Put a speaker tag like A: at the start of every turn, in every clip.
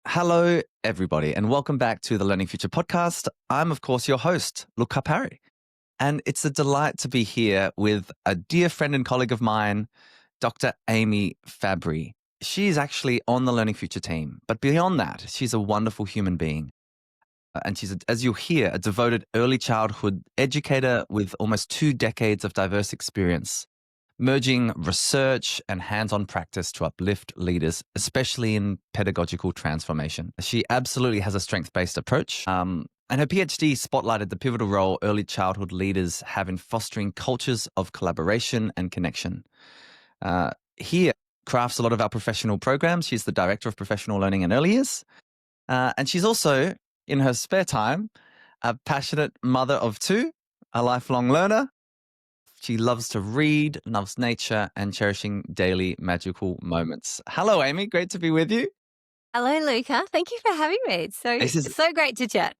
A: Hello, everybody, and welcome back to the Learning Future podcast. I'm, of course, your host, Louka Parry. And it's a delight to be here with a dear friend and colleague of mine, Dr. Amie Fabry. She's actually on the Learning Future team, but beyond that, she's a wonderful human being. And she's, as you'll hear, a devoted early childhood educator with almost 2 decades of diverse experience, merging research and hands-on practice to uplift leaders, especially in pedagogical transformation. She absolutely has a strength-based approach. And her PhD spotlighted the pivotal role early childhood leaders have in fostering cultures of collaboration and connection. Here crafts a lot of our professional programs. She's the Director of Professional Learning and Early Years. And she's also, in her spare time, a passionate mother of 2, a lifelong learner. She loves to read, loves nature, and cherishing daily magical moments. Hello, Amie. Great to be with you.
B: Hello, Louka. Thank you for having me. It's
A: This is,
B: so great to chat.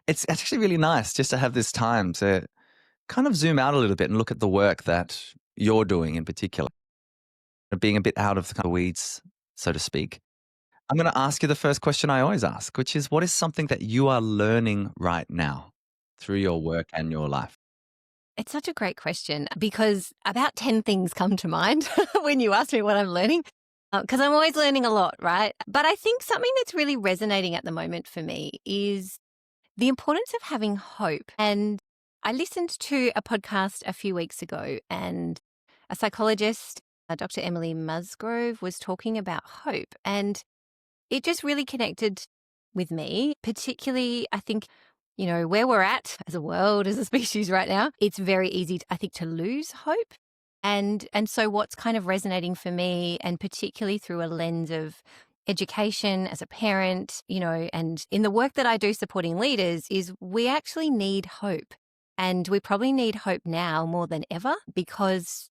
A: it's actually really nice just to have this time to kind of zoom out a little bit and look at the work that you're doing in particular, being a bit out of the kind of weeds, so to speak. I'm going to ask you the first question I always ask, which is, what is something that you are learning right now through your work and your life?
B: It's such a great question because about 10 things come to mind when you ask me what I'm learning, because I'm always learning a lot, right? But I think something that's really resonating at the moment for me is the importance of having hope. And I listened to a podcast a few weeks ago, and a psychologist, Dr. Emily Musgrove, was talking about hope. And it just really connected with me, particularly, I think, where we're at as a world, as a species right now. It's very easy, I think, to lose hope. And so what's kind of resonating for me, and particularly through a lens of education as a parent, and in the work that I do supporting leaders, is we actually need hope. And we probably need hope now more than ever because,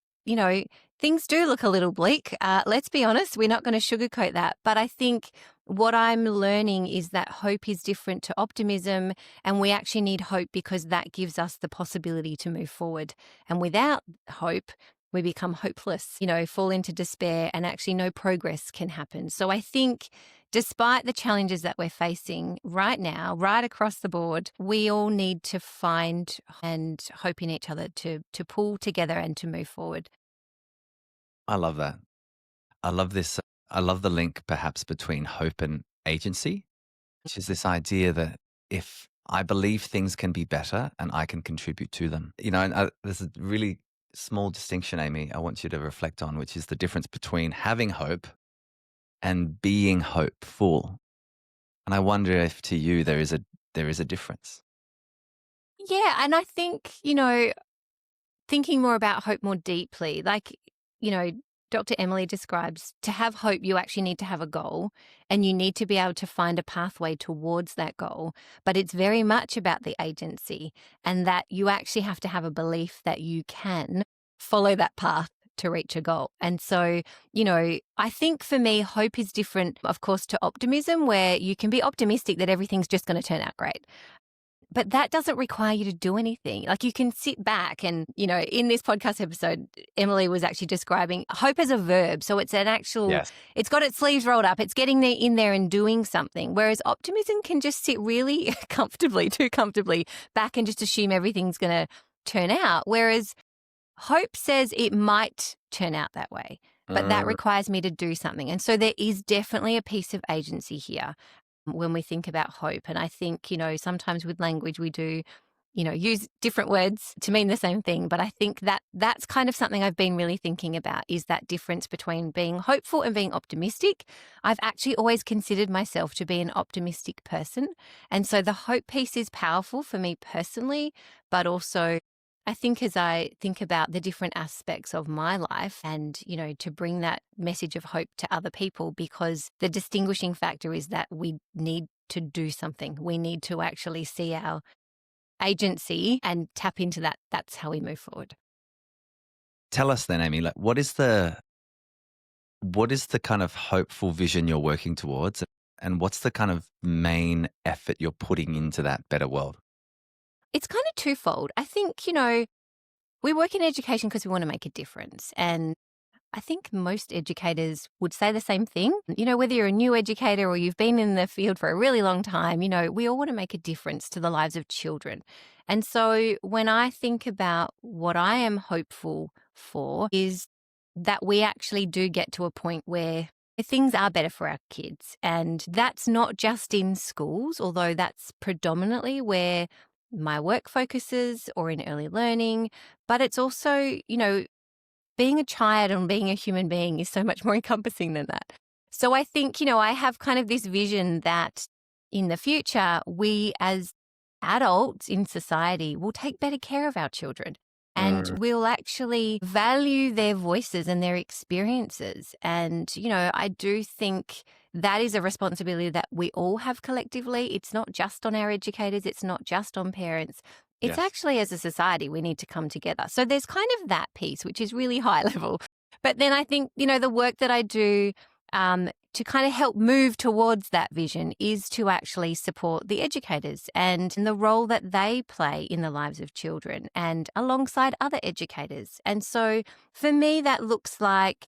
B: things do look a little bleak. Let's be honest, we're not going to sugarcoat that. But I think what I'm learning is that hope is different to optimism, and we actually need hope because that gives us the possibility to move forward. And without hope, we become hopeless, fall into despair, and actually no progress can happen. So I think despite the challenges that we're facing right now, right across the board, we all need to find and hope in each other to pull together and to move forward.
A: I love that. I love this. I love the link perhaps between hope and agency, which is this idea that if I believe things can be better and I can contribute to them, and there's a really small distinction, Amie, I want you to reflect on, which is the difference between having hope and being hopeful. And I wonder if to you there is a difference.
B: Yeah, and I think, thinking more about hope more deeply, like, you know, Dr. Emily describes to have hope, you actually need to have a goal and you need to be able to find a pathway towards that goal. But it's very much about the agency, and that you actually have to have a belief that you can follow that path to reach a goal. And so, I think for me, hope is different, of course, to optimism, where you can be optimistic that everything's just going to turn out great. But that doesn't require you to do anything. Like, you can sit back and, in this podcast episode, Emily was actually describing hope as a verb. So it's an actual,
A: Yes.
B: it's got its sleeves rolled up. It's getting there in there and doing something. Whereas optimism can just sit really too comfortably back and just assume everything's going to turn out. Whereas hope says it might turn out that way, but that requires me to do something. And so there is definitely a piece of agency here when we think about hope. And I think, sometimes with language we do, use different words to mean the same thing. But I think that that's kind of something I've been really thinking about, is that difference between being hopeful and being optimistic. I've actually always considered myself to be an optimistic person. And so the hope piece is powerful for me personally, but also I think as I think about the different aspects of my life and, to bring that message of hope to other people, because the distinguishing factor is that we need to do something. We need to actually see our agency and tap into that. That's how we move forward.
A: Tell us then, Amie, like what is the kind of hopeful vision you're working towards, and what's the kind of main effort you're putting into that better world?
B: It's kind of twofold. I think, we work in education because we want to make a difference. And I think most educators would say the same thing. Whether you're a new educator or you've been in the field for a really long time, we all want to make a difference to the lives of children. And so when I think about what I am hopeful for is that we actually do get to a point where things are better for our kids. And that's not just in schools, although that's predominantly where my work focuses or in early learning, but it's also, being a child and being a human being is so much more encompassing than that. So I think, I have kind of this vision that in the future, we as adults in society will take better care of our children and will actually value their voices and their experiences. And, I do think that is a responsibility that we all have collectively. It's not just on our educators. It's not just on parents. It's
A: Yes.
B: actually, as a society, we need to come together. So there's kind of that piece, which is really high level. But then I think, the work that I do to kind of help move towards that vision is to actually support the educators and the role that they play in the lives of children and alongside other educators. And so for me, that looks like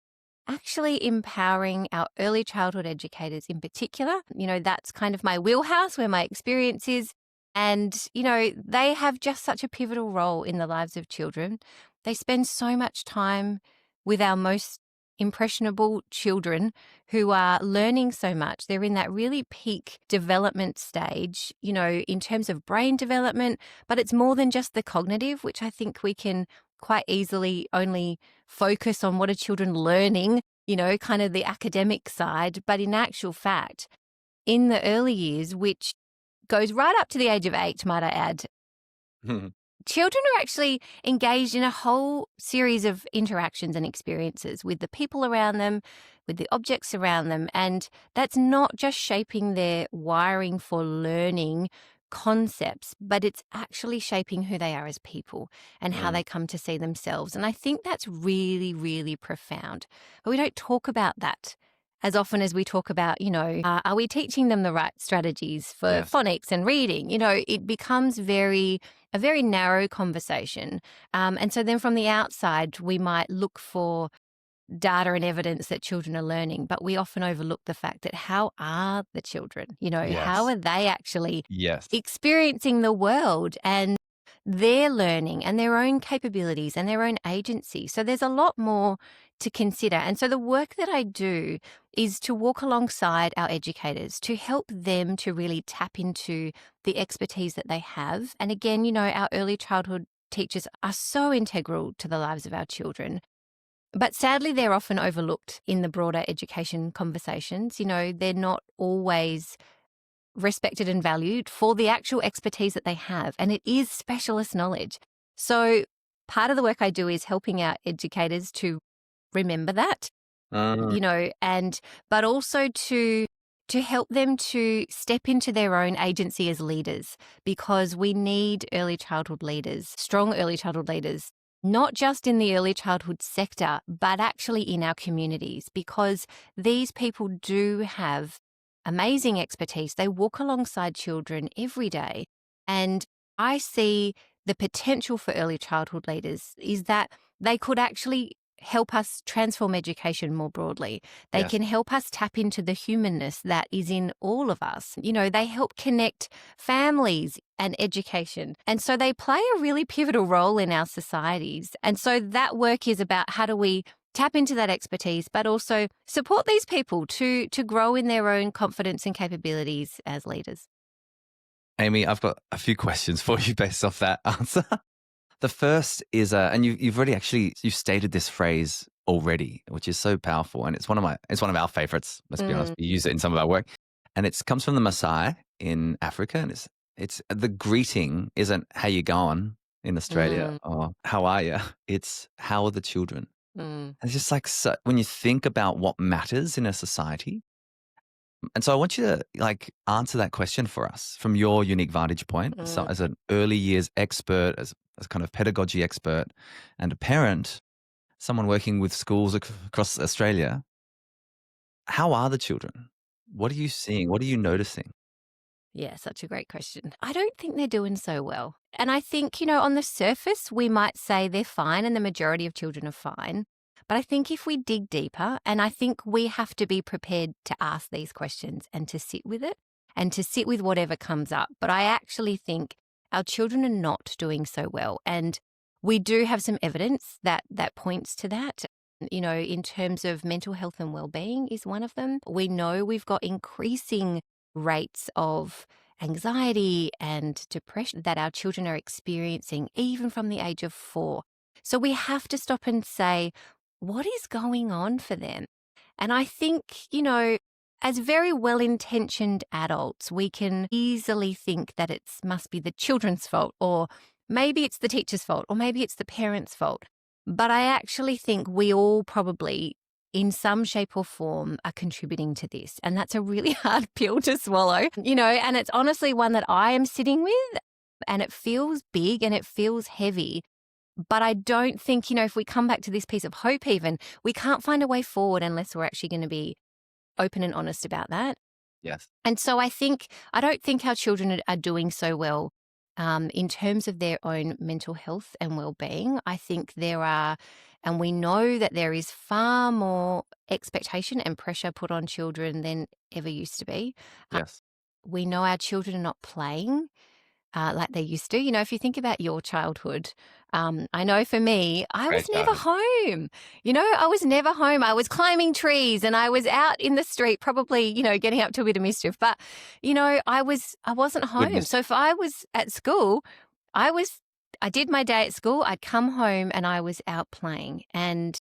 B: actually empowering our early childhood educators in particular. That's kind of my wheelhouse where my experience is. And, they have just such a pivotal role in the lives of children. They spend so much time with our most impressionable children who are learning so much. They're in that really peak development stage, in terms of brain development, but it's more than just the cognitive, which I think we can quite easily only focus on what are children learning, kind of the academic side. But in actual fact, in the early years, which goes right up to the age of 8, might I add, children are actually engaged in a whole series of interactions and experiences with the people around them, with the objects around them. And that's not just shaping their wiring for learning concepts, but it's actually shaping who they are as people and how they come to see themselves. And I think that's really, really profound. But we don't talk about that as often as we talk about, are we teaching them the right strategies for
A: Yes.
B: phonics and reading? It becomes a very narrow conversation. And so then from the outside, we might look for data and evidence that children are learning, but we often overlook the fact that how are the children? How
A: Yes.
B: are they actually
A: Yes.
B: experiencing the world and their learning and their own capabilities and their own agency? So there's a lot more to consider. And so the work that I do is to walk alongside our educators to help them to really tap into the expertise that they have. And again, our early childhood teachers are so integral to the lives of our children. But sadly, they're often overlooked in the broader education conversations. They're not always respected and valued for the actual expertise that they have. And it is specialist knowledge. So part of the work I do is helping our educators to remember that, but also to help them to step into their own agency as leaders, because we need early childhood leaders, strong early childhood leaders, not just in the early childhood sector, but actually in our communities, because these people do have amazing expertise. They walk alongside children every day. And I see the potential for early childhood leaders is that they could actually help us transform education more broadly. They
A: Yes.
B: can help us tap into the humanness that is in all of us. They help connect families and education. And so they play a really pivotal role in our societies. And so that work is about how do we tap into that expertise, but also support these people to grow in their own confidence and capabilities as leaders.
A: Amie, I've got a few questions for you based off that answer. The first is, and you've already you've stated this phrase already, which is so powerful, and it's one of our favorites. Let's be honest, we use it in some of our work, and it comes from the Maasai in Africa, and it's the greeting isn't "How you going" in Australia or "How are you?" It's "How are the children?" It's just like when you think about what matters in a society. And so I want you to answer that question for us from your unique vantage point. So as an early years expert, as kind of pedagogy expert and a parent, someone working with schools across Australia, how are the children? What are you seeing? What are you noticing?
B: Yeah, such a great question. I don't think they're doing so well. And I think, on the surface, we might say they're fine and the majority of children are fine. But I think if we dig deeper, and I think we have to be prepared to ask these questions and to sit with it and to sit with whatever comes up. But I actually think our children are not doing so well. And we do have some evidence that points to that. In terms of mental health and well-being is one of them. We know we've got increasing rates of anxiety and depression that our children are experiencing, even from the age of 4. So we have to stop and say, what is going on for them? And I think, as very well-intentioned adults, we can easily think that it must be the children's fault, or maybe it's the teacher's fault, or maybe it's the parents' fault. But I actually think we all probably, in some shape or form, are contributing to this. And that's a really hard pill to swallow, and it's honestly one that I am sitting with, and it feels big and it feels heavy. But I don't think, if we come back to this piece of hope even, we can't find a way forward unless we're actually going to be open and honest about that.
A: Yes.
B: And so I don't think our children are doing so well in terms of their own mental health and well-being. I think there are, and we know that there is far more expectation and pressure put on children than ever used to be.
A: Yes.
B: We know our children are not playing like they used to. If you think about your childhood, I know for me, I was never home. I was never home. I was climbing trees and I was out in the street, probably, getting up to a bit of mischief. But, I wasn't home.
A: Goodness.
B: So if I was at school, I did my day at school, I'd come home and I was out playing. And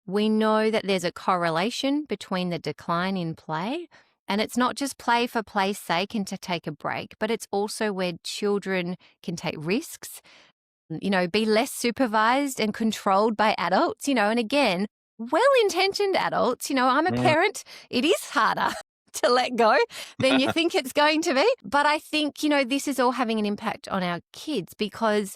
B: we know that there's a correlation between the decline in play. And it's not just play for play's sake and to take a break, but it's also where children can take risks, be less supervised and controlled by adults, and again, well-intentioned adults. I'm a parent. It is harder to let go than you think it's going to be. But I think, this is all having an impact on our kids because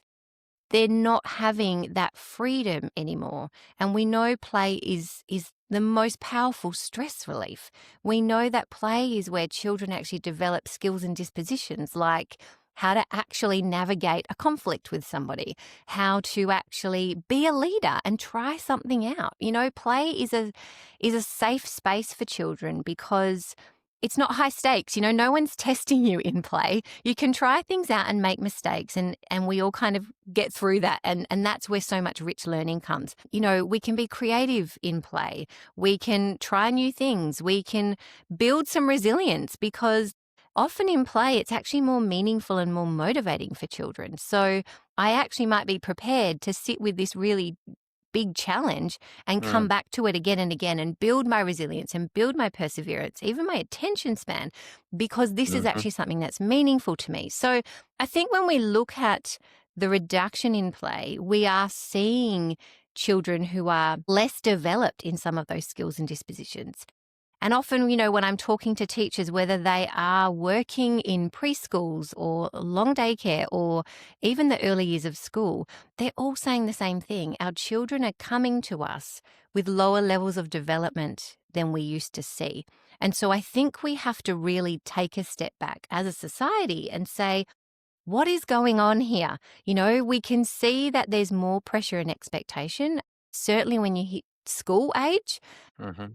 B: they're not having that freedom anymore. And we know play is the most powerful stress relief. We know that play is where children actually develop skills and dispositions like how to actually navigate a conflict with somebody, how to actually be a leader and try something out. Play is a safe space for children because it's not high stakes. No one's testing you in play. You can try things out and make mistakes and we all kind of get through that. And that's where so much rich learning comes. We can be creative in play. We can try new things. We can build some resilience because often in play, it's actually more meaningful and more motivating for children. So I actually might be prepared to sit with this really big challenge and come back to it again and again and build my resilience and build my perseverance, even my attention span, because this is actually something that's meaningful to me. So I think when we look at the reduction in play, we are seeing children who are less developed in some of those skills and dispositions. And often, when I'm talking to teachers, whether they are working in preschools or long daycare or even the early years of school, they're all saying the same thing. Our children are coming to us with lower levels of development than we used to see. And so I think we have to really take a step back as a society and say, what is going on here? We can see that there's more pressure and expectation, certainly when you hit school age.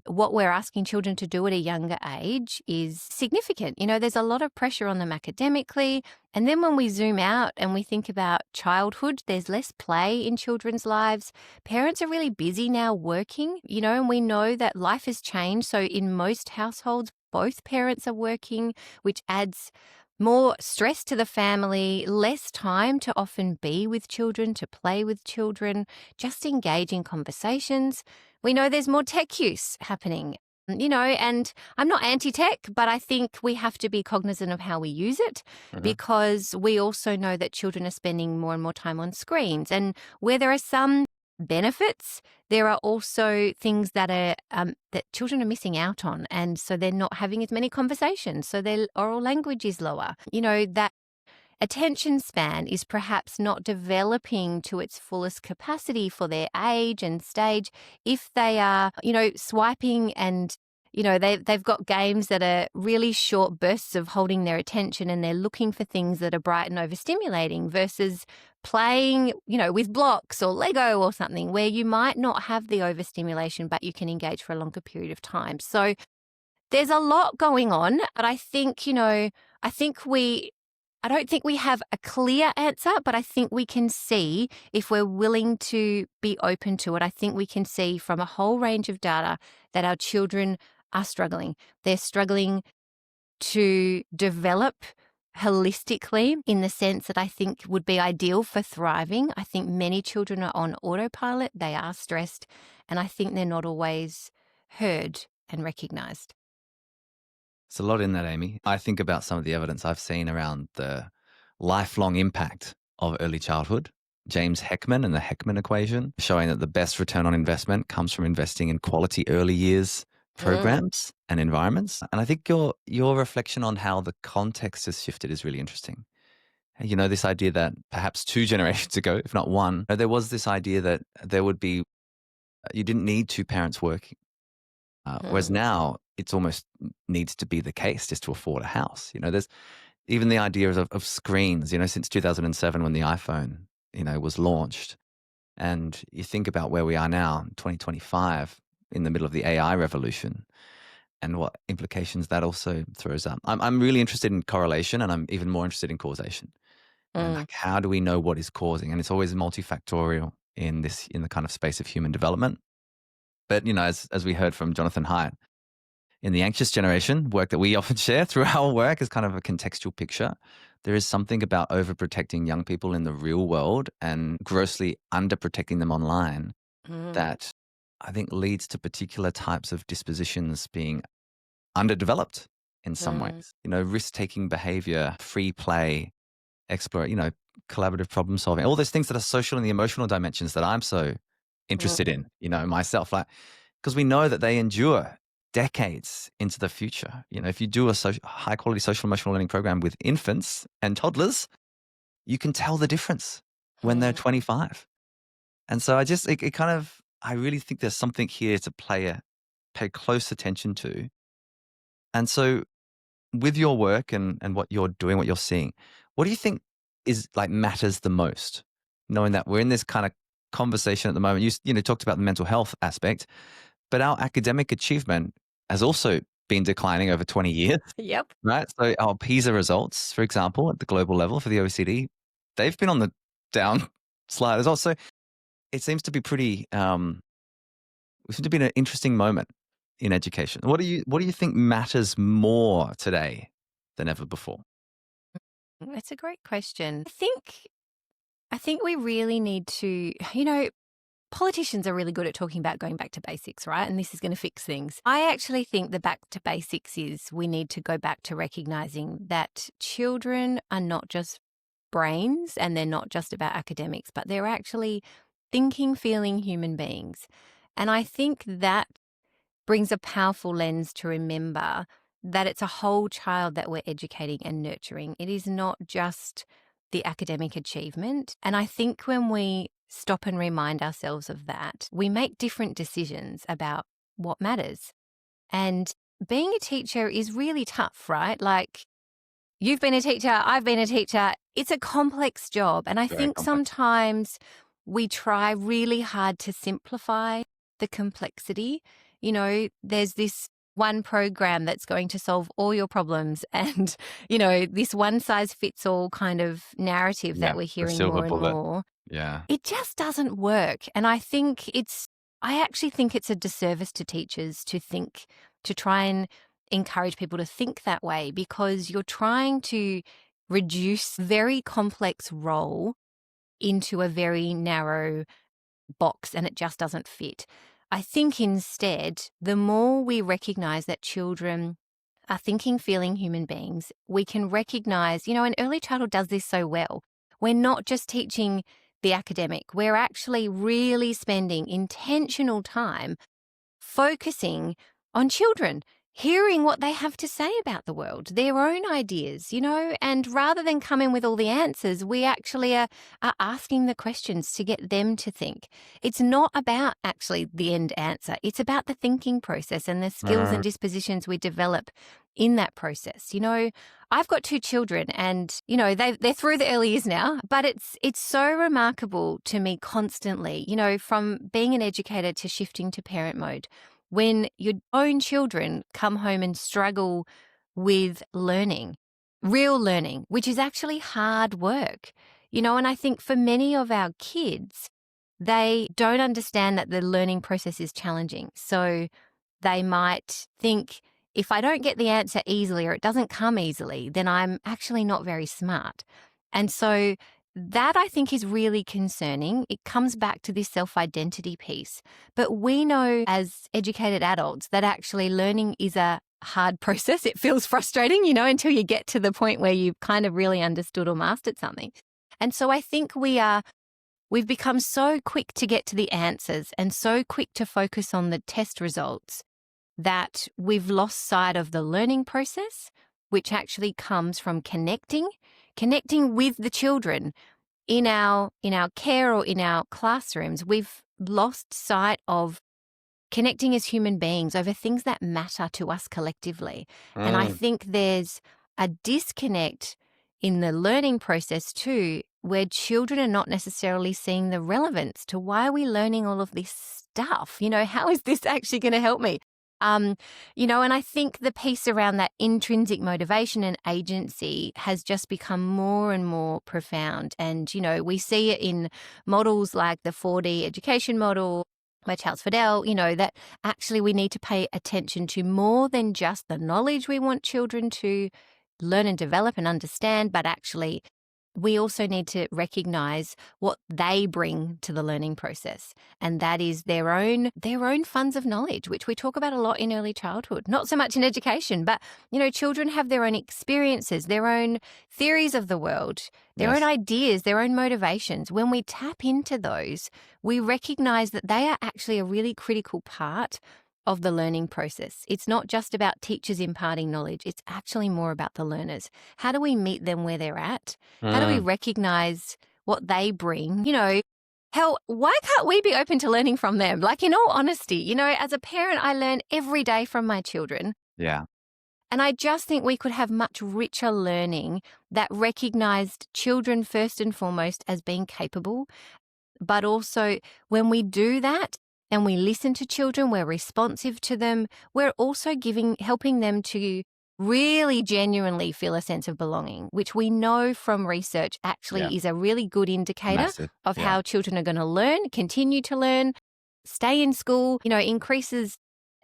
B: What we're asking children to do at a younger age is significant. There's a lot of pressure on them academically. And then when we zoom out and we think about childhood, there's less play in children's lives. Parents are really busy now working, and we know that life has changed. So in most households, both parents are working, which adds more stress to the family, less time to often be with children, to play with children, just engage in conversations. We know there's more tech use happening, and I'm not anti-tech, but I think we have to be cognizant of how we use it because we also know that children are spending more and more time on screens. And where there are some benefits, there are also things that are that children are missing out on, and so they're not having as many conversations, so their oral language is lower. That attention span is perhaps not developing to its fullest capacity for their age and stage if they are, swiping and They've got games that are really short bursts of holding their attention, and they're looking for things that are bright and overstimulating versus playing, with blocks or Lego or something where you might not have the overstimulation, but you can engage for a longer period of time. So there's a lot going on, but I think, I don't think we have a clear answer, but I think we can see if we're willing to be open to it. I think we can see from a whole range of data that our children are struggling. They're struggling to develop holistically in the sense that I think would be ideal for thriving. I think many children are on autopilot. They are stressed, and I think they're not always heard and recognized.
A: There's a lot in that, Amie. I think about some of the evidence I've seen around the lifelong impact of early childhood. James Heckman and the Heckman equation, showing that the best return on investment comes from investing in quality early years programs and environments. And I think your reflection on how the context has shifted is really interesting. This idea that perhaps 2 generations ago, if not one, there was this idea that there would be, you didn't need 2 parents working. Whereas now it's almost needs to be the case just to afford a house. There's even the idea of screens, since 2007 when the iPhone, was launched. And you think about where we are now, 2025, in the middle of the AI revolution and what implications that also throws up. I'm really interested in correlation, and I'm even more interested in causation. And like, how do we know what is causing? And it's always multifactorial in the kind of space of human development. But, as we heard from Jonathan Haidt, in the anxious generation, work that we often share through our work as kind of a contextual picture, there is something about overprotecting young people in the real world and grossly underprotecting them online that I think leads to particular types of dispositions being underdeveloped in some ways. Risk-taking behavior, free play, explore, collaborative problem solving, all those things that are social and the emotional dimensions that I'm so interested in, myself, because we know that they endure decades into the future. If you do a high quality social emotional learning program with infants and toddlers, you can tell the difference when they're 25. And so I really think there's something here to pay close attention to. And so with your work and what you're doing, what you're seeing, what do you think is matters the most? Knowing that we're in this kind of conversation at the moment, you talked about the mental health aspect, but our academic achievement has also been declining over 20 years.
B: Yep.
A: Right? So our PISA results, for example, at the global level for the OECD, they've been on the down slide as well. So it seems to be we seem to be in an interesting moment in education. What do you think matters more today than ever before?
B: That's a great question. I think we really need to, politicians are really good at talking about going back to basics, right? And this is going to fix things. I actually think the back to basics is we need to go back to recognizing that children are not just brains and they're not just about academics, but they're actually thinking, feeling human beings. And I think that brings a powerful lens to remember that it's a whole child that we're educating and nurturing. It is not just the academic achievement. And I think when we stop and remind ourselves of that, we make different decisions about what matters. And being a teacher is really tough, right? Like, you've been a teacher, I've been a teacher. It's a complex job. And I think sometimes we try really hard to simplify the complexity. There's this one program that's going to solve all your problems and, this one size fits all kind of narrative that we're hearing more and more.
A: Yeah.
B: It just doesn't work. And I actually think it's a disservice to teachers to try and encourage people to think that way, because you're trying to reduce very complex role into a very narrow box, and it just doesn't fit. I think instead, the more we recognize that children are thinking, feeling human beings, we can recognize, and early childhood does this so well. We're not just teaching the academic, we're actually really spending intentional time focusing on children. hearing what they have to say about the world, their own ideas, and rather than come in with all the answers, we actually are asking the questions to get them to think. It's not about actually the end answer. It's about the thinking process and the skills and dispositions we develop in that process. I've got 2 children and, they're through the early years now, but it's so remarkable to me constantly, from being an educator to shifting to parent mode. When your own children come home and struggle with learning, real learning, which is actually hard work, and I think for many of our kids, they don't understand that the learning process is challenging. So they might think, if I don't get the answer easily or it doesn't come easily, then I'm actually not very smart. And so that I think is really concerning. It comes back to this self-identity piece. But we know as educated adults that actually learning is a hard process. It feels frustrating, until you get to the point where you've kind of really understood or mastered something. And so I think we've become so quick to get to the answers and so quick to focus on the test results that we've lost sight of the learning process, which actually comes from connecting with the children in our care or in our classrooms. We've lost sight of connecting as human beings over things that matter to us collectively. And I think there's a disconnect in the learning process too, where children are not necessarily seeing the relevance to why are we learning all of this stuff? How is this actually going to help me? And I think the piece around that intrinsic motivation and agency has just become more and more profound. And, we see it in models like the 4D education model by Charles Fidel, that actually we need to pay attention to more than just the knowledge we want children to learn and develop and understand, but actually we also need to recognize what they bring to the learning process. And that is their own funds of knowledge, which we talk about a lot in early childhood, not so much in education, but, children have their own experiences, their own theories of the world, their own ideas, their own motivations. When we tap into those, we recognize that they are actually a really critical part of the learning process. It's not just about teachers imparting knowledge. It's actually more about the learners. How do we meet them where they're at? How do we recognize what they bring? Hell, why can't we be open to learning from them? Like, in all honesty, as a parent, I learn every day from my children.
A: Yeah.
B: And I just think we could have much richer learning that recognized children first and foremost as being capable. But also when we do that, and we listen to children, we're responsive to them, we're also helping them to really genuinely feel a sense of belonging, which we know from research actually is a really good indicator of how children are going to learn, continue to learn, stay in school, increases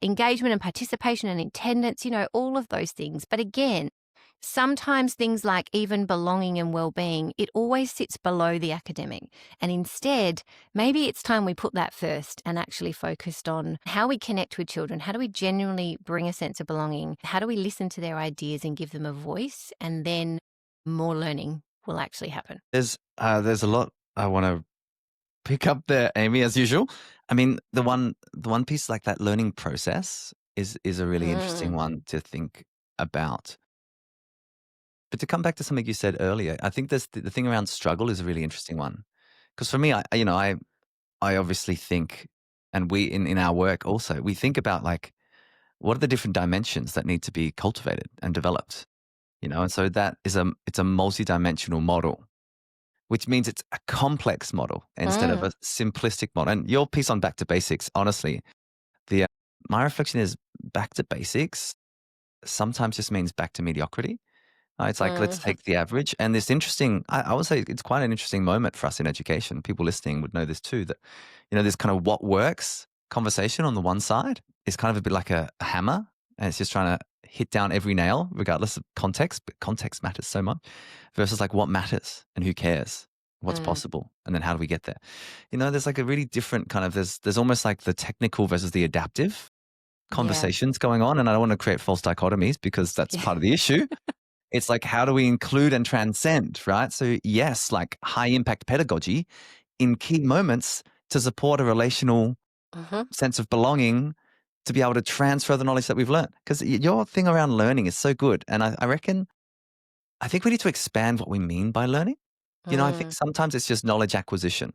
B: engagement and participation and attendance, all of those things. But again, sometimes things like even belonging and well-being, it always sits below the academic. And instead, maybe it's time we put that first and actually focused on how we connect with children. How do we genuinely bring a sense of belonging? How do we listen to their ideas and give them a voice? And then more learning will actually happen.
A: There's a lot I want to pick up there, Amie, as usual. I mean, the one piece like that learning process is a really interesting one to think about. But to come back to something you said earlier, I think the thing around struggle is a really interesting one. Because for me, I obviously think, and we in our work also, we think about like, what are the different dimensions that need to be cultivated and developed? And so that is it's a multidimensional model, which means it's a complex model instead of a simplistic model. And your piece on back to basics, honestly, my reflection is back to basics sometimes just means back to mediocrity. It's like, let's take the average. And this interesting, I would say it's quite an interesting moment for us in education. People listening would know this too, that, this kind of what works conversation on the one side is kind of a bit like a hammer, and it's just trying to hit down every nail regardless of context, but context matters so much, versus like what matters and who cares, what's possible, and then how do we get there? There's like a really different kind of, there's almost like the technical versus the adaptive conversations going on. And I don't want to create false dichotomies because that's part of the issue. It's like, how do we include and transcend, right? So yes, like high impact pedagogy in key moments to support a relational sense of belonging to be able to transfer the knowledge that we've learned. Because your thing around learning is so good. And I think we need to expand what we mean by learning. I think
B: Mm,
A: sometimes it's just knowledge acquisition.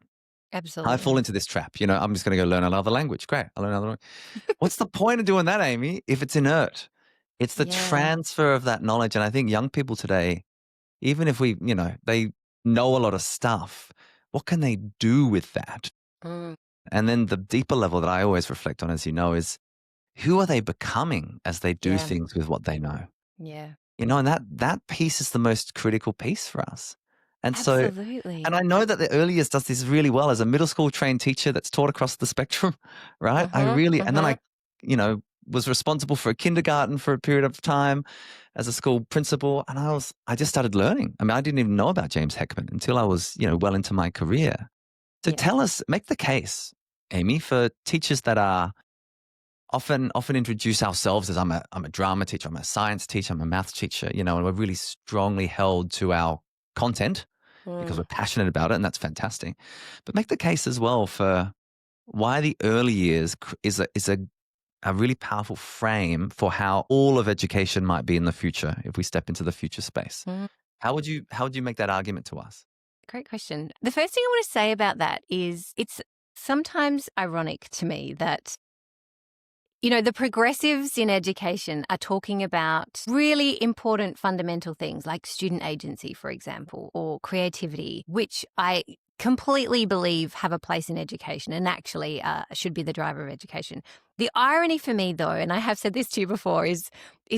A: I fall
B: absolutely.
A: into this trap. I'm just going to go learn another language. Great. I'll learn another language. What's the point of doing that, Amy, if it's inert? It's the
B: Yeah.
A: transfer of that knowledge. And I think young people today, even if they know a lot of stuff, what can they do with that?
B: Mm,
A: And then the deeper level that I always reflect on, as you know, is who are they becoming as they do
B: yeah.
A: things with what they know?
B: Yeah.
A: And that piece is the most critical piece for us. And so, and
B: Absolutely.
A: I know that the early years does this really well as a middle school trained teacher that's taught across the spectrum, right?
B: Mm-hmm.
A: And then
B: Mm-hmm.
A: was responsible for a kindergarten for a period of time as a school principal. And I just started learning. I mean, I didn't even know about James Heckman until I was, well into my career. So
B: Yeah.
A: make the case, Amy, for teachers that are often introduce ourselves as I'm a drama teacher, I'm a science teacher, I'm a math teacher, and we're really strongly held to our content because we're
B: Mm.
A: passionate about it, and that's fantastic. But make the case as well for why the early years is a really powerful frame for how all of education might be in the future if we step into the future space.
B: Mm.
A: How would you make that argument to us?
B: Great question. The first thing I want to say about that is it's sometimes ironic to me that the progressives in education are talking about really important fundamental things like student agency, for example, or creativity, which I completely believe have a place in education and actually should be the driver of education. The irony for me, though, and I have said this to you before, is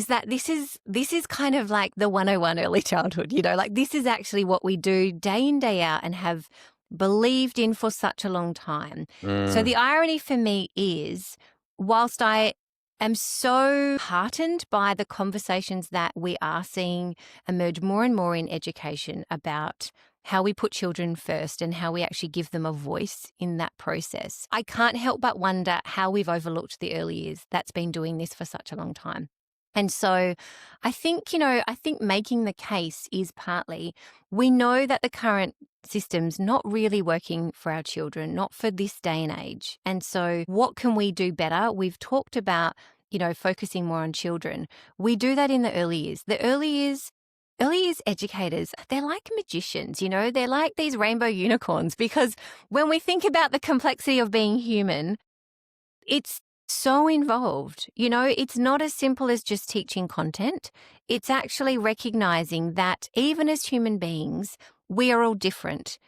B: that this is kind of like the 101 early childhood. Like this is actually what we do day in, day out and have believed in for such a long time. So
A: Mm,
B: the irony for me is, whilst I am so heartened by the conversations that we are seeing emerge more and more in education about how we put children first and how we actually give them a voice in that process, I can't help but wonder how we've overlooked the early years that's been doing this for such a long time. And so I think making the case is partly, we know that the current system's not really working for our children, not for this day and age. And so what can we do better? We've talked about, focusing more on children. We do that in the early years. The early years educators, they're like magicians, they're like these rainbow unicorns, because when we think about the complexity of being human, it's so involved. It's not as simple as just teaching content. It's actually recognizing that even as human beings, we are all different,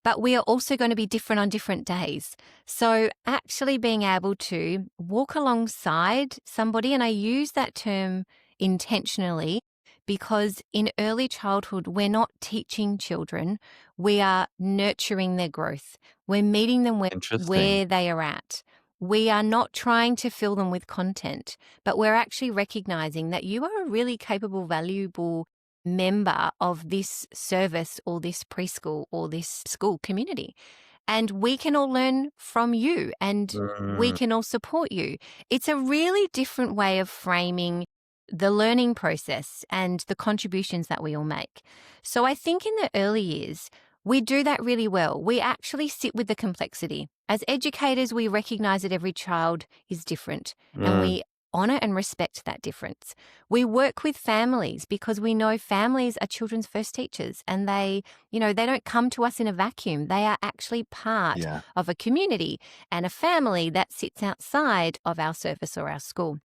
B: but we are also going to be different on different days. So actually being able to walk alongside somebody, and I use that term intentionally because in early childhood, we're not teaching children, we are nurturing their growth. We're meeting them
A: interesting.
B: where they are at. We are not trying to fill them with content, but we're actually recognizing that you are a really capable, valuable member of this service or this preschool or this school community. And we can all learn from you and we
A: Mm,
B: can all support you. It's a really different way of framing the learning process and the contributions that we all make. So I think in the early years, we do that really well. We actually sit with the complexity. As educators, we recognize that every child is different and
A: mm,
B: we honor and respect that difference. We work with families because we know families are children's first teachers and they don't come to us in a vacuum. They are actually part
A: yeah.
B: of a community and a family that sits outside of our service or our school.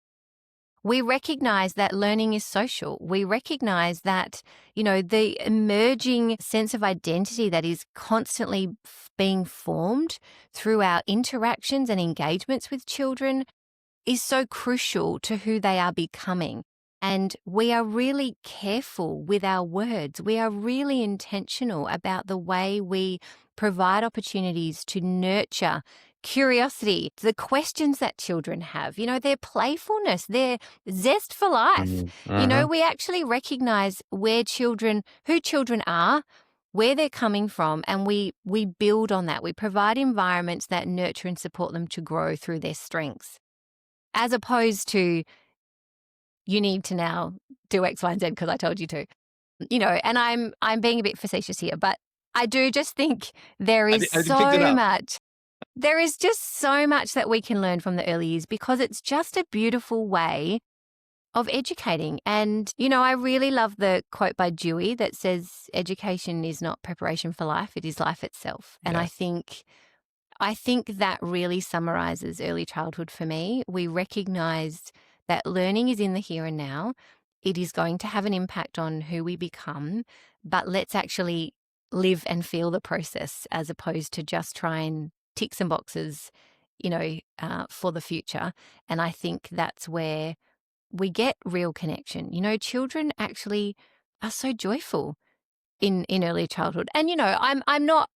B: We recognize that learning is social. We recognize that, the emerging sense of identity that is constantly being formed through our interactions and engagements with children is so crucial to who they are becoming. And we are really careful with our words. We are really intentional about the way we provide opportunities to nurture curiosity, the questions that children have, their playfulness, their zest for life.
A: Mm, mhm.
B: We actually recognize who children are, where they're coming from, and we build on that. We provide environments that nurture and support them to grow through their strengths, as opposed to, you need to now do X, Y, and Z because I told you to. And I'm being a bit facetious here, but I do just think there is
A: I picked it
B: so
A: up.
B: much. There is just so much that we can learn from the early years because it's just a beautiful way of educating. And, I really love the quote by Dewey that says, education is not preparation for life, it is life itself. And
A: Yes.
B: I think that really summarizes early childhood for me. We recognize that learning is in the here and now. It is going to have an impact on who we become, but let's actually live and feel the process as opposed to just try and tick some boxes, for the future. And I think that's where we get real connection. Children actually are so joyful in early childhood. And, I'm not,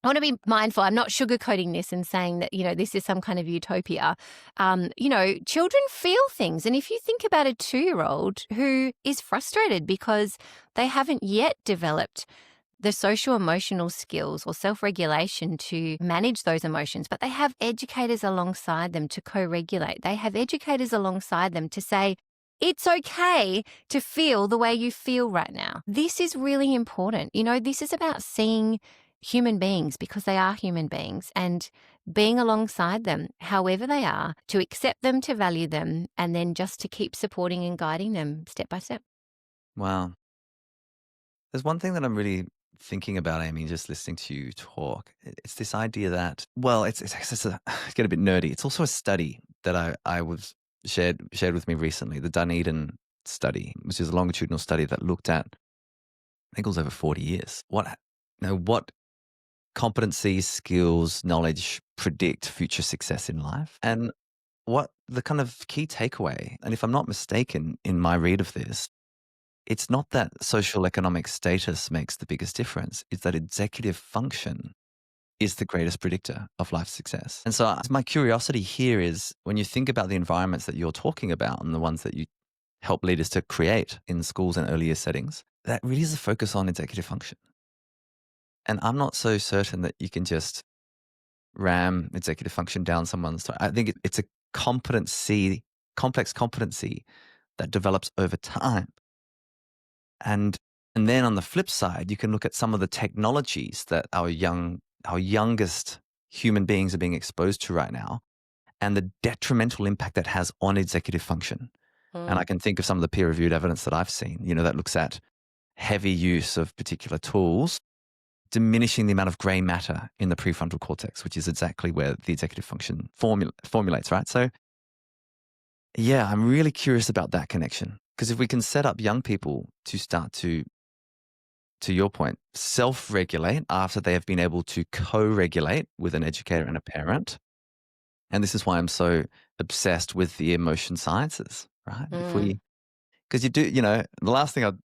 B: I want to be mindful. I'm not sugarcoating this and saying that, this is some kind of utopia. Children feel things. And if you think about a 2-year-old who is frustrated because they haven't yet developed the social emotional skills or self-regulation to manage those emotions, but they have educators alongside them to co-regulate. They have educators alongside them to say, it's okay to feel the way you feel right now. This is really important. This is about seeing human beings because they are human beings and being alongside them, however they are, to accept them, to value them, and then just to keep supporting and guiding them step by step.
A: Wow. There's one thing that I'm really thinking about, Amie, just listening to you talk. It's this idea that, well, it's get a bit nerdy. It's also a study that I was shared with me recently, the Dunedin study, which is a longitudinal study that looked at, I think it was over 40 years. What competencies, skills, knowledge predict future success in life, and what the kind of key takeaway, and if I'm not mistaken in my read of this, it's not that social economic status makes the biggest difference. It's that executive function is the greatest predictor of life success. And so my curiosity here is when you think about the environments that you're talking about and the ones that you help leaders to create in schools and earlier settings, that really is a focus on executive function. And I'm not so certain that you can just ram executive function down someone's throat. I think it's a complex competency that develops over time. And then on the flip side, you can look at some of the technologies that our youngest human beings are being exposed to right now and the detrimental impact that has on executive function. And I can think of some of the peer-reviewed evidence that I've seen, that looks at heavy use of particular tools, diminishing the amount of gray matter in the prefrontal cortex, which is exactly where the executive function formulates, right? So yeah, I'm really curious about that connection. Because if we can set up young people to start to your point, self-regulate after they have been able to co-regulate with an educator and a parent, and this is why I'm so obsessed with the emotion sciences, right? Because you do, the last thing I'd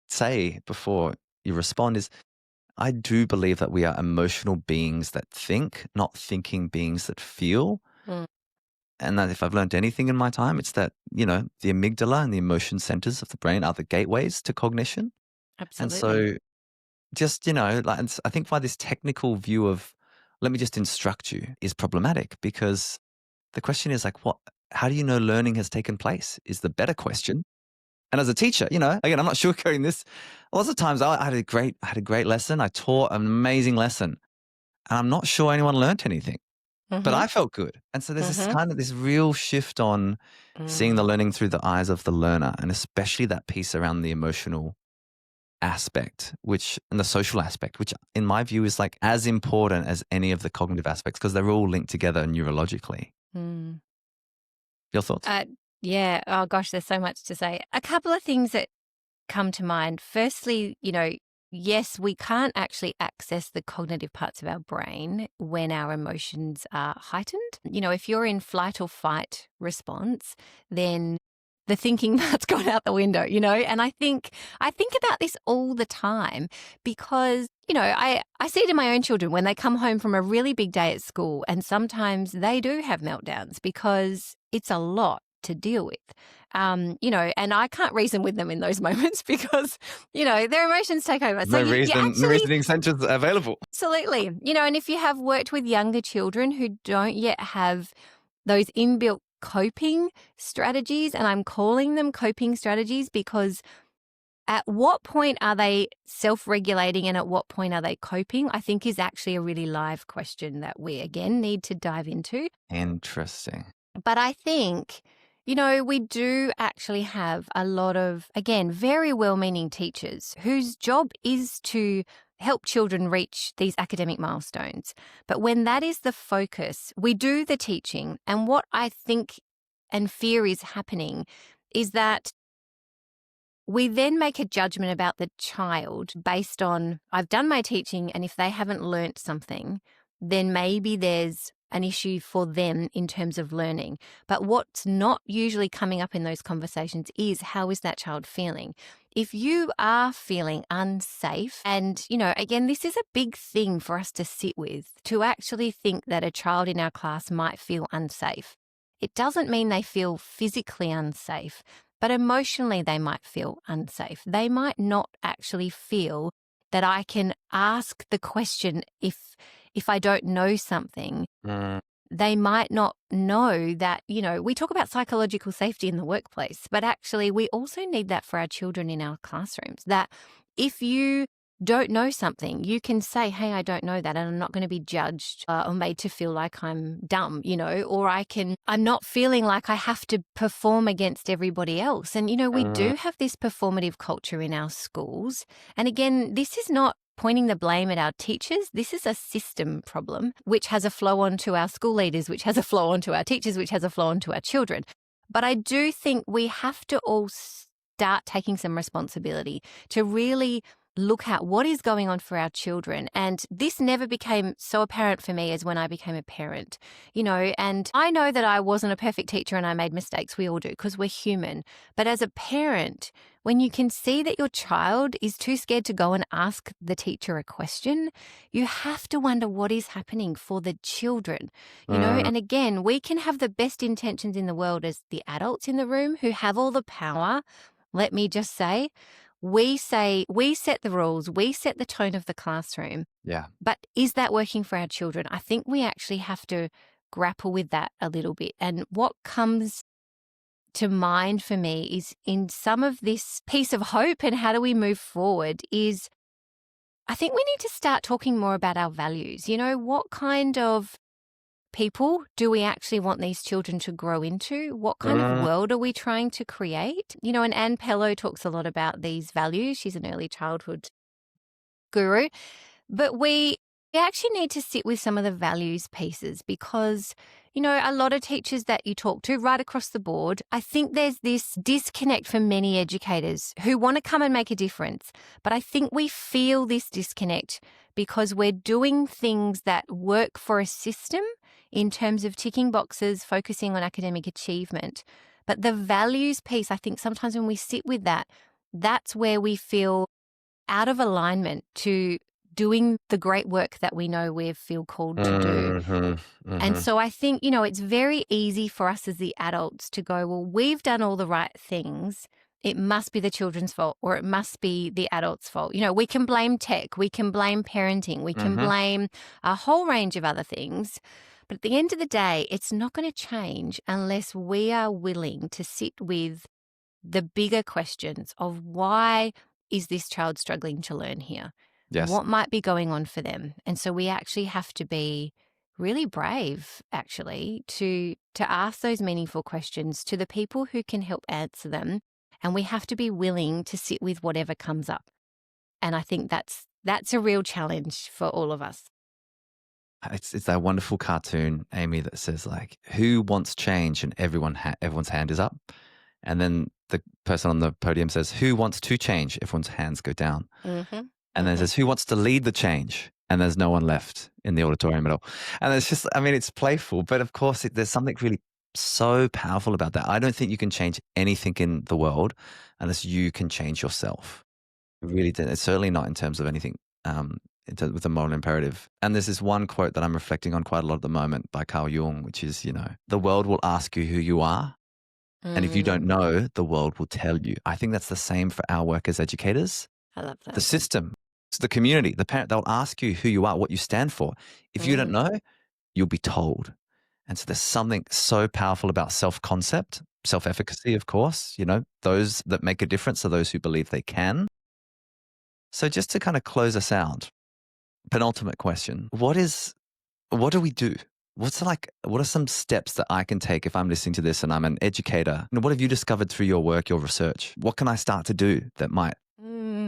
A: say before you respond is, I do believe that we are emotional beings that think, not thinking beings that feel. And that if I've learned anything in my time, it's that, the amygdala and the emotion centers of the brain are the gateways to cognition.
B: Absolutely.
A: And so just, I think why this technical view of, let me just instruct you is problematic, because the question is how do you know learning has taken place is the better question. And as a teacher, again, I'm not sugarcoating this. Lots of times I had a great lesson. I taught an amazing lesson and I'm not sure anyone learned anything. But I felt good. And so there's this real shift on seeing the learning through the eyes of the learner, and especially that piece around the emotional aspect, and the social aspect, which in my view is as important as any of the cognitive aspects because they're all linked together neurologically. Your thoughts?
B: Yeah. Oh gosh, there's so much to say. A couple of things that come to mind. Firstly, yes, we can't actually access the cognitive parts of our brain when our emotions are heightened. If you're in flight or fight response, then the thinking part's gone out the window, and I think about this all the time because, I see it in my own children when they come home from a really big day at school, and sometimes they do have meltdowns because it's a lot to deal with. And I can't reason with them in those moments because, their emotions take over.
A: So no reasoning centers available.
B: Absolutely. And if you have worked with younger children who don't yet have those inbuilt coping strategies, and I'm calling them coping strategies because At what point are they self-regulating and at what point are they coping, I think is actually a really live question that we, again, need to dive into.
A: Interesting.
B: But I think, we do actually have a lot of, again, very well-meaning teachers whose job is to help children reach these academic milestones. But when that is the focus, we do the teaching. And what I think and fear is happening is that we then make a judgment about the child based on, I've done my teaching, and if they haven't learnt something, then maybe there's an issue for them in terms of learning. But what's not usually coming up in those conversations is, how is that child feeling? If you are feeling unsafe, and, again, this is a big thing for us to sit with, to actually think that a child in our class might feel unsafe. It doesn't mean they feel physically unsafe, but emotionally they might feel unsafe. They might not actually feel that I can ask the question if I don't know something. They might not know that, we talk about psychological safety in the workplace, but actually we also need that for our children in our classrooms, that if you don't know something, you can say, hey, I don't know that, and I'm not going to be judged or made to feel like I'm dumb, or I'm not feeling like I have to perform against everybody else. And, we do have this performative culture in our schools. And again, this is not pointing the blame at our teachers. This is a system problem, which has a flow on to our school leaders, which has a flow on to our teachers, which has a flow on to our children. But I do think we have to all start taking some responsibility to really look at what is going on for our children. And this never became so apparent for me as when I became a parent, and I know that I wasn't a perfect teacher and I made mistakes. We all do, because we're human. But as a parent, when you can see that your child is too scared to go and ask the teacher a question, you have to wonder what is happening for the children, and again, we can have the best intentions in the world as the adults in the room who have all the power. Let me just say, we set the rules, we set the tone of the classroom.
A: Yeah.
B: But is that working for our children? I think we actually have to grapple with that a little bit. And what comes to mind for me is, in some of this piece of hope and how do we move forward, is I think we need to start talking more about our values. What kind of people do we actually want these children to grow into? What kind of world are we trying to create? And Anne Pello talks a lot about these values. She's an early childhood guru. But we actually need to sit with some of the values pieces because, a lot of teachers that you talk to right across the board, I think there's this disconnect for many educators who want to come and make a difference. But I think we feel this disconnect because we're doing things that work for a system in terms of ticking boxes, focusing on academic achievement. But the values piece, I think sometimes when we sit with that, that's where we feel out of alignment to doing the great work that we know we feel called to do. And so I think, it's very easy for us as the adults to go, well, we've done all the right things. It must be the children's fault or it must be the adults' fault. We can blame tech, we can blame parenting, we can blame a whole range of other things. But at the end of the day, it's not going to change unless we are willing to sit with the bigger questions of why is this child struggling to learn here?
A: Yes.
B: What might be going on for them? And so we actually have to be really brave, actually, to ask those meaningful questions to the people who can help answer them. And we have to be willing to sit with whatever comes up. And I think that's a real challenge for all of us.
A: It's that wonderful cartoon, Amie, that says like, who wants change? And everyone's hand is up. And then the person on the podium says, who wants to change? Everyone's hands go down. And then it says, who wants to lead the change? And there's no one left in the auditorium at all. And it's just, it's playful, but of course there's something really so powerful about that. I don't think you can change anything in the world unless you can change yourself. It really, it's certainly not in terms of anything with the moral imperative. And there's this one quote that I'm reflecting on quite a lot at the moment by Carl Jung, which is, the world will ask you who you are. And if you don't know, the world will tell you. I think that's the same for our work as educators.
B: I love that.
A: The system, the community, the parent, they'll ask you who you are, what you stand for. If you don't know, you'll be told. And so there's something so powerful about self-concept self-efficacy, of course, those that make a difference are those who believe they can. So just to kind of close us out, penultimate question, what do we do? What are some steps that I can take if I'm listening to this and I'm an educator? What have you discovered through your work, your research? What can I start to do that might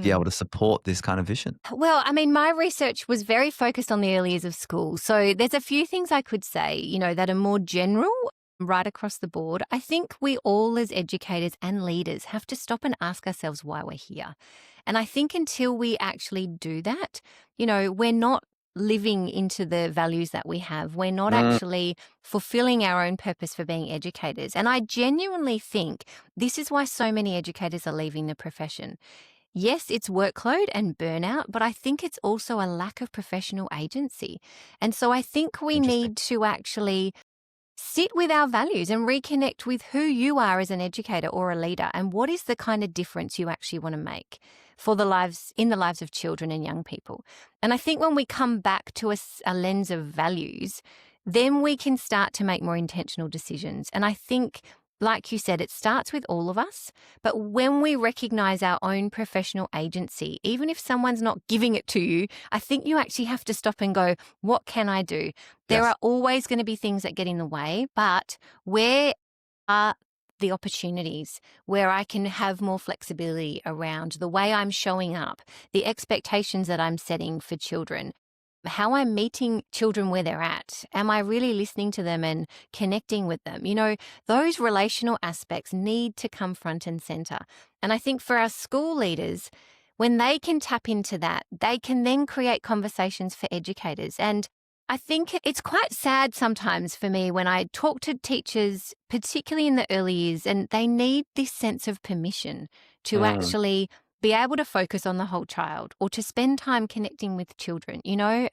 A: be able
B: Mm.
A: to support this kind of vision?
B: Well, I mean, my research was very focused on the early years of school. So there's a few things I could say, that are more general right across the board. I think we all, as educators and leaders, have to stop and ask ourselves why we're here. And I think until we actually do that, we're not living into the values that we have. We're not
A: Mm,
B: actually fulfilling our own purpose for being educators. And I genuinely think this is why so many educators are leaving the profession. Yes, it's workload and burnout, but I think it's also a lack of professional agency. And so I think we
A: interesting.
B: need to actually sit with our values and reconnect with who you are as an educator or a leader and what is the kind of difference you actually want to make for in the lives of children and young people. And I think when we come back to a lens of values, then we can start to make more intentional decisions. And I think, like you said, it starts with all of us. But when we recognize our own professional agency, even if someone's not giving it to you, I think you actually have to stop and go, what can I do? There
A: Yes.
B: are always going to be things that get in the way, but where are the opportunities where I can have more flexibility around the way I'm showing up, the expectations that I'm setting for children, how I'm meeting children where they're at? Am I really listening to them and connecting with them? Those relational aspects need to come front and center. And I think for our school leaders, when they can tap into that, they can then create conversations for educators. And I think it's quite sad sometimes for me when I talk to teachers, particularly in the early years, and they need this sense of permission to
A: Mm,
B: actually be able to focus on the whole child or to spend time connecting with children,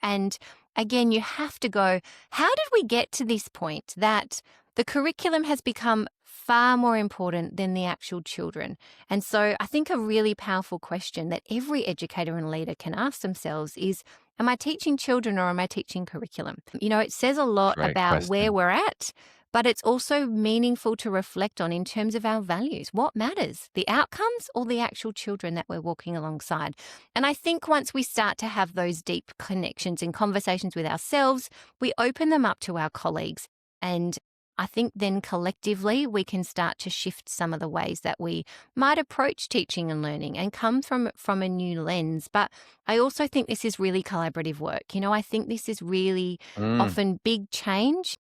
B: And again, you have to go, how did we get to this point that the curriculum has become far more important than the actual children? And so I think a really powerful question that every educator and leader can ask themselves is, am I teaching children or am I teaching curriculum? It says a lot
A: great
B: about where
A: question.
B: we're at, but it's also meaningful to reflect on in terms of our values. What matters, the outcomes or the actual children that we're walking alongside? And I think once we start to have those deep connections and conversations with ourselves, we open them up to our colleagues. And I think then collectively we can start to shift some of the ways that we might approach teaching and learning and come from a new lens. But I also think this is really collaborative work. I think this is really
A: Mm,
B: often big change,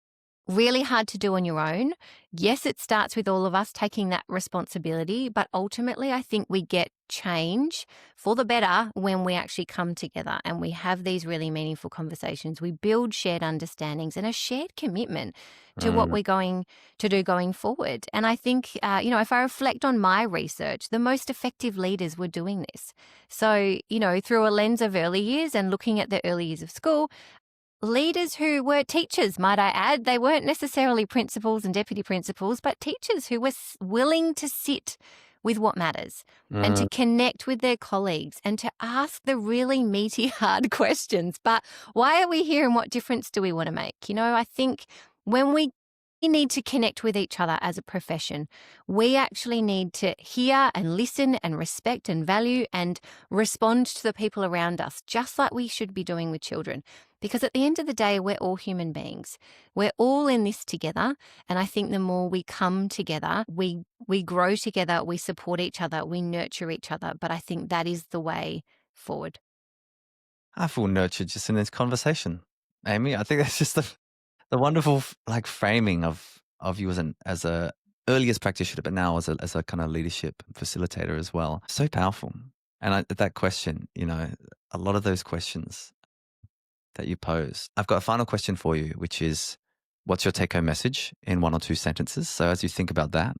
B: really hard to do on your own. Yes, it starts with all of us taking that responsibility, but ultimately I think we get change for the better when we actually come together and we have these really meaningful conversations. We build shared understandings and a shared commitment to what
A: mm.
B: we're going to do going forward. And I think, if I reflect on my research, the most effective leaders were doing this. So, through a lens of early years and looking at the early years of school, leaders who were teachers, might I add. They weren't necessarily principals and deputy principals, but teachers who were willing to sit with what matters and to
A: Mm,
B: connect with their colleagues and to ask the really meaty, hard questions. But why are we here and what difference do we want to make? I think when we need to connect with each other as a profession, we actually need to hear and listen and respect and value and respond to the people around us, just like we should be doing with children. Because at the end of the day, we're all human beings. We're all in this together. And I think the more we come together, we grow together, we support each other, we nurture each other. But I think that is the way forward.
A: I feel nurtured just in this conversation, Amy. I think that's just the wonderful framing of you as a earliest practitioner, but now as a kind of leadership facilitator as well. So powerful. And that question, a lot of those questions that you pose. I've got a final question for you, which is, what's your take home message in one or two sentences? So as you think about that,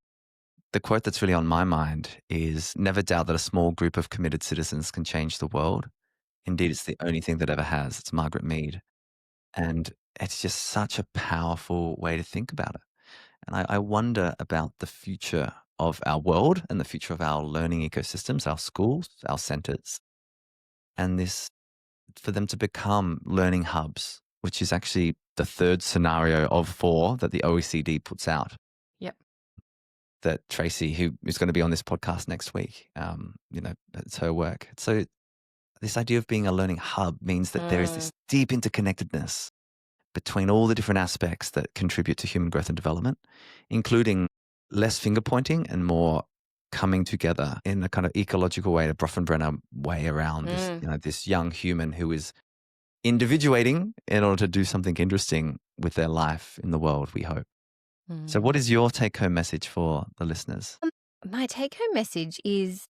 A: the quote that's really on my mind is, never doubt that a small group of committed citizens can change the world. Indeed, it's the only thing that ever has. It's Margaret Mead. And it's just such a powerful way to think about it. And I wonder about the future of our world and the future of our learning ecosystems, our schools, our centers, and this for them to become learning hubs, which is actually the third scenario of four that the OECD puts out.
B: Yep.
A: that Tracy, who is going to be on this podcast next week, it's her work. So this idea of being a learning hub means that there is this deep interconnectedness between all the different aspects that contribute to human growth and development, including less finger pointing and more coming together in a kind of ecological way, a Bronfenbrenner way around this young human who is individuating in order to do something interesting with their life in the world, we hope. So what is your take-home message for the listeners?
B: My take-home message is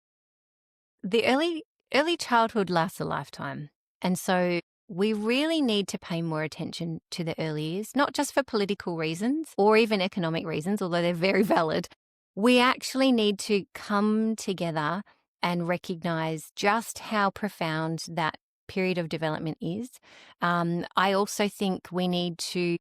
B: the early childhood lasts a lifetime. And so we really need to pay more attention to the early years, not just for political reasons or even economic reasons, although they're very valid. We actually need to come together and recognize just how profound that period of development is. I also think we need to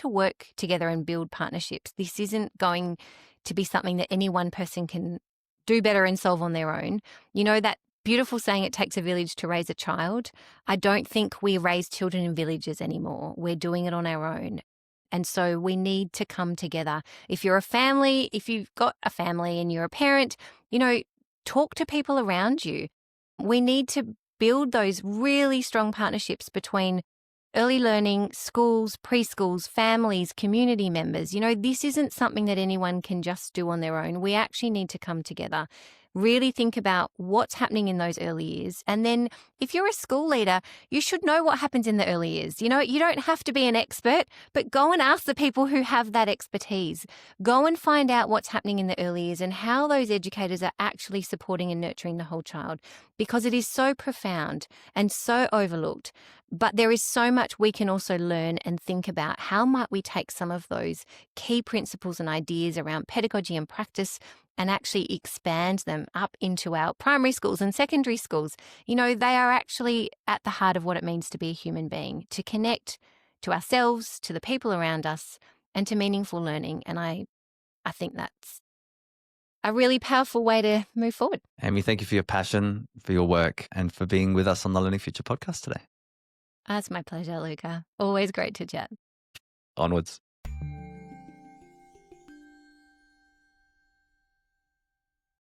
B: work together and build partnerships. This isn't going to be something that any one person can do better and solve on their own. You know that beautiful saying, it takes a village to raise a child. I don't think we raise children in villages anymore. We're doing it on our own. And so we need to come together. If you're a family, if you've got a family and you're a parent, talk to people around you. We need to build those really strong partnerships between early learning, schools, preschools, families, community members. This isn't something that anyone can just do on their own. We actually need to come together, really think about what's happening in those early years. And then if you're a school leader, you should know what happens in the early years. You don't have to be an expert, but go and ask the people who have that expertise. Go and find out what's happening in the early years and how those educators are actually supporting and nurturing the whole child, because it is so profound and so overlooked. But there is so much we can also learn and think about. How might we take some of those key principles and ideas around pedagogy and practice and actually expand them up into our primary schools and secondary schools? They are actually at the heart of what it means to be a human being, to connect to ourselves, to the people around us, and to meaningful learning. And I think that's a really powerful way to move forward.
A: Amie, thank you for your passion, for your work, and for being with us on the Learning Future podcast today.
B: It's my pleasure, Louka. Always great to chat.
A: Onwards.